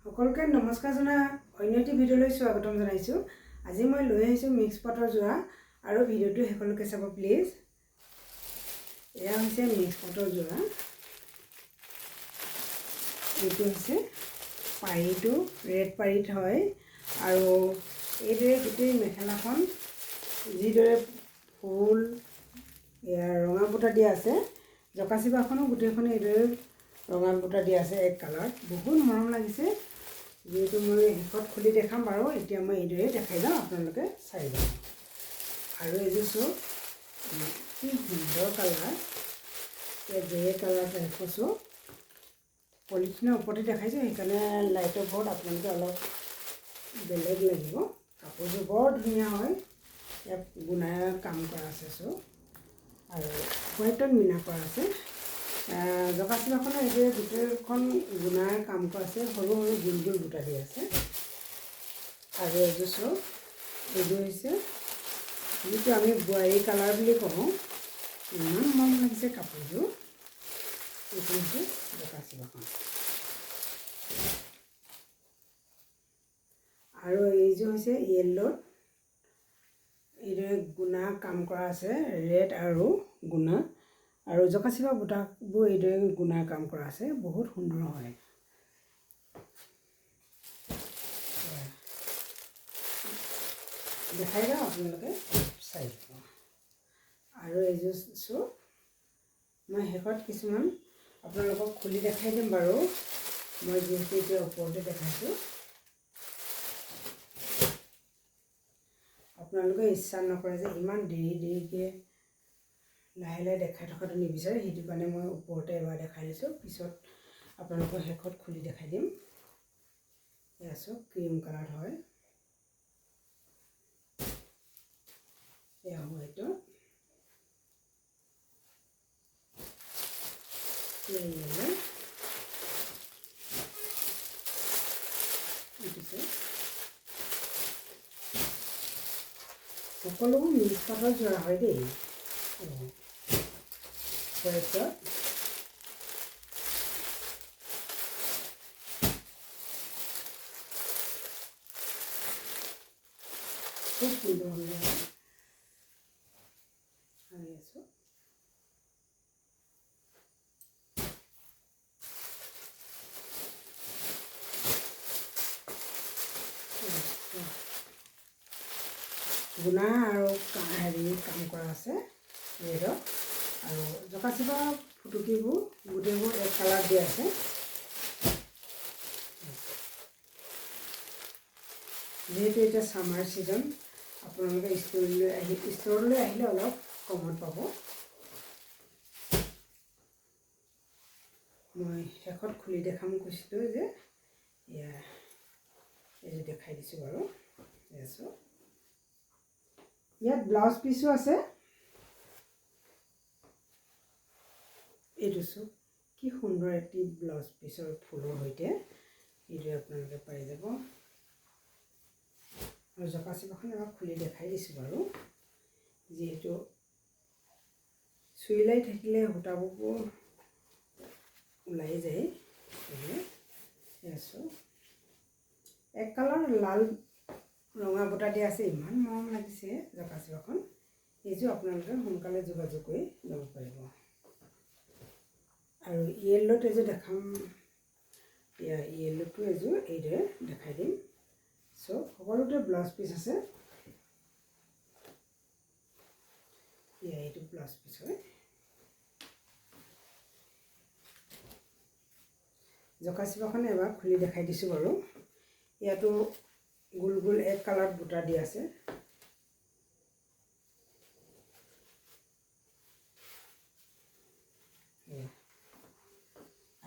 সকলকে নমস্কাৰ জনাই অন্য এটি ভিডিঅ'লৈ স্বাগতম জনাইছোঁ। আজি মই লৈ আহিছোঁ মিক্স পাটৰ যোৰা আৰু ভিডিঅ'টো শেষলৈকে চাব প্লিজ। এয়া হৈছে মিক্স পাটৰ যোৰা। এইটো হৈছে পাৰীটো ৰেড পাৰীত হয় আৰু এইদৰে গোটেই মেখেলাখন যিদৰে ফুল এয়া ৰঙা বুটা দিয়া আছে, জকাচিবাখনো গোটেইখনে এইদৰে ৰঙা বুটা দিয়া আছে এক কালাৰ। বহুত মৰম লাগিছে। যিহেতু মই শেষত খুলি দেখাম বাৰু, এতিয়া মই এইদৰে দেখাই যাওঁ, আপোনালোকে চাই যাওঁ। আৰু এইযোৰ চোক কি সুন্দৰ কালাৰ, গ্ৰে কালাৰ টাইপৰ চোক। পলিথিনৰ ওপৰতে দেখাইছোঁ, সেইকাৰণে লাইটৰ পোহৰত আপোনালোকে অলপ বেলেগ লাগিব। কাপোৰযোৰ বৰ ধুনীয়া হয়। ইয়াত গুণাৰ কাম কৰা আছে চোক আৰু হোৱাইটত মীনা কৰা আছে। জকাচিবাখনৰ এইদৰে গোটেইখন গুণাৰ কাম কৰা আছে, সৰু সৰু গোল গোল বুটা দি আছে। আৰু এইযোৰ চোক, এইযোৰ হৈছে যিটো আমি বোৱাৰী কালাৰ বুলি কওঁ। ইমান মৰম লাগিছে কাপোৰযোৰ। এইটো হৈছে জকাচিবাখন। আৰু এইযোৰ হৈছে য়েল্লোত এইদৰে গুণা কাম কৰা আছে, ৰেড আৰু গুণা। আৰু জকাচিবা বুটাবোৰ এইদৰে গুণাৰ কাম কৰা আছে, বহুত সুন্দৰ হয়। দেখাই যাওঁ, আপোনালোকে চাই দিব। আৰু এইযোৰ চোক, মই শেষত কিছুমান আপোনালোকক খুলি দেখাই দিম বাৰু। মই যিহেতু এতিয়া ওপৰতে দেখাইছোঁ, আপোনালোকে ইচ্ছা নকৰে যে ইমান দেৰিকৈ লাহে লাহে দেখাই থকাটো নিবিচাৰে, সেইটো কাৰণে মই ওপৰতে এবাৰ দেখাই দিছোঁ। পিছত আপোনালোকৰ শেষত খুলি দেখাই দিম। এয়া চোক ক্ৰীম কালাৰ হয়, এয়া হোৱাইটত, সকলোবোৰ মিক্স পাটৰ যোৰা হয় দেই। হোৱাইটত খুব সুন্দৰ সুন্দৰ হয়। আনি আছোঁ। গুণা আৰু কাম কৰা আছে ৰেডত। আৰু জকাচিবা ফুটুকিবোৰ গোটেইবোৰ এক কালাৰ দিয়া আছে। যিহেতু এতিয়া ছামাৰ ছিজন, আপোনালোকে ষ্ট'ৰলৈ আহিলে অলপ কমত পাব। মই শেষত খুলি দেখাম কৈছিলোঁ যে, এয়া এইটো দেখাই দিছোঁ বাৰু। এছোঁ ইয়াত ব্লাউজ পিচো আছে। এইটো চোক কি সুন্দৰ এটি ব্লাউজ পিচৰ ফুলৰ সৈতে এইদৰে আপোনালোকে পাই যাব। আৰু জকাচিবাখন এবাৰ খুলি দেখাই দিছোঁ বাৰু। যিহেতু চুইলাই থাকিলে সূতাবোৰ ওলাই যায়। এছোঁ এক কালাৰ লাল ৰঙা বুটা দিয়া আছে, ইমান মৰম লাগিছে জকাচিবাখন। এইযোৰ আপোনালোকে সোনকালে যোগাযোগ কৰি ল'ব পাৰিব। আৰু য়েল্লোত এযোৰ দেখাম, এয়া য়েল্লোটো এযোৰ এইদৰে দেখাই দিম। চ' সকলোতে ব্লাউজ পিচ আছে। এয়া এইটো ব্লাউজ পিচ হয়। জকাচিবাখন এবাৰ খুলি দেখাই দিছোঁ বাৰু। ইয়াতো গোল গোল এক কালাৰত বুটা দি আছে।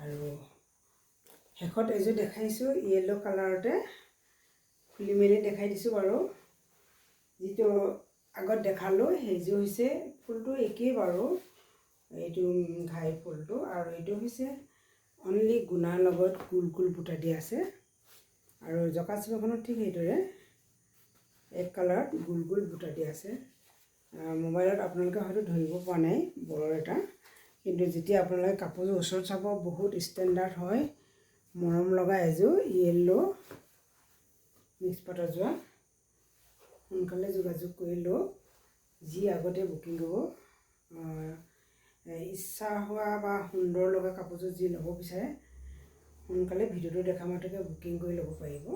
আৰু শেষত এযোৰ দেখাইছোঁ য়েল্লো কালাৰতে, খুলি মেলি দেখাই দিছোঁ বাৰু। যিটো আগত দেখালোঁ সেইযোৰ হৈছে ফুলটো একেই বাৰু, এইটো ঘাই ফুলটো। আৰু এইটো হৈছে অনলি গুণাৰ লগত গোল গোল বুটা দি আছে। আৰু জকাচিবাখনত ঠিক সেইদৰে এক কালাৰত গোল গোল বুটা দি আছে। মোবাইলত আপোনালোকে হয়তো ধৰিব পৰা নাই বৰ এটা, কিন্তু যেতিয়া আপোনালোকে কাপোৰযোৰ ওচৰত চাব বহুত ষ্টেণ্ডাৰ্ড হয় মৰম লগা এযোৰ য়েল্ল' মিক্স পাটৰ যোৰা সোনকালে যোগাযোগ কৰি লওক। যি আগতে বুকিং কৰিব ইচ্ছা হোৱা বা সুন্দৰ লগা কাপোৰযোৰ যি ল'ব বিচাৰে সোনকালে ভিডিঅ'টো দেখা মাত্ৰকে বুকিং কৰি ল'ব পাৰিব।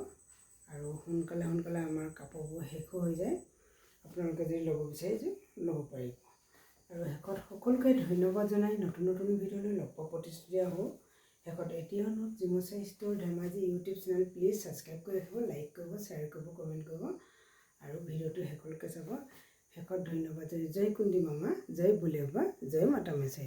আৰু সোনকালে আমাৰ কাপোৰবোৰ শেষো হৈ যায়। আপোনালোকে যদি ল'ব বিচাৰে ল'ব পাৰিব। আৰু শেষত সকলোকে ধন্যবাদ জনাই নতুন ভিডিঅ'লৈ লগ পোৱা প্ৰতিশ্ৰুতি হ'ব। শেষত এতিয়া জিমচা store Dhemaji YouTube channel please subscribe কৰি ৰাখিব, লাইক কৰিব, শ্বেয়াৰ কৰিব, কমেণ্ট কৰিব আৰু ভিডিঅ'টো শেষলৈকে চাব। শেষত ধন্যবাদ জনাই জয় কুন্দি মামা, জয় বুলে বাবা, জয় মাতা মেছে।